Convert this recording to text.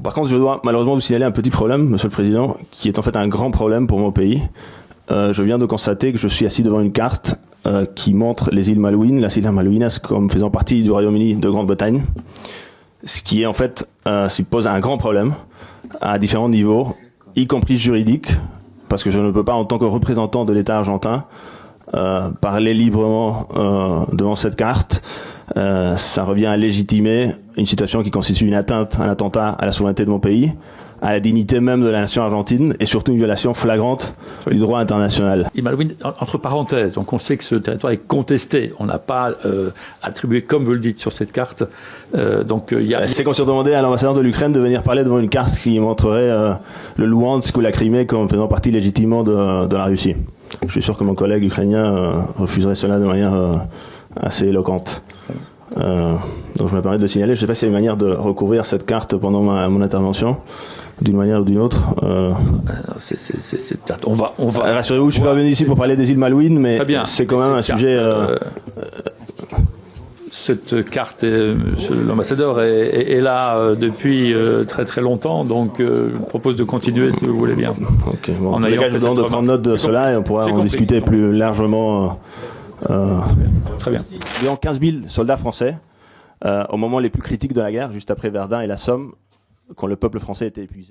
Par contre, je dois malheureusement vous signaler un petit problème, Monsieur le Président, qui est en fait un grand problème pour mon pays. Je viens de constater que je suis assis devant une carte qui montre les îles Malouines, las Islas Malvinas, comme faisant partie du Royaume-Uni de Grande-Bretagne, ce qui est en fait, pose un grand problème à différents niveaux, y compris juridique, parce que je ne peux pas, en tant que représentant de l'État argentin, parler librement devant cette carte. Ça revient à légitimer une situation qui constitue une atteinte, un attentat à la souveraineté de mon pays, à la dignité même de la nation argentine, et surtout une violation flagrante du droit international. Et Malouine, entre parenthèses, donc on sait que ce territoire est contesté. On n'a pas attribué, comme vous le dites, sur cette carte. C'est comme si on demandait à l'ambassadeur de l'Ukraine de venir parler devant une carte qui montrerait le Louhansk ou la Crimée comme faisant partie légitimement de la Russie. Je suis sûr que mon collègue ukrainien refuserait cela de manière assez éloquente. Donc je me permets de le signaler. Je ne sais pas s'il y a une manière de recouvrir cette carte pendant mon intervention, d'une manière ou d'une autre. On va... Rassurez-vous, je suis pas venu ici pour parler des îles Malouines, mais c'est quand même un sujet... Cette carte, l'ambassadeur est là depuis très très longtemps, donc je propose de continuer si vous voulez bien. Ok, bon. En ayant fait de prendre note de cela et on pourra en discuter plus largement. Très bien. Il y a 15 000 soldats français au moment les plus critiques de la guerre, juste après Verdun et la Somme, quand le peuple français était épuisé.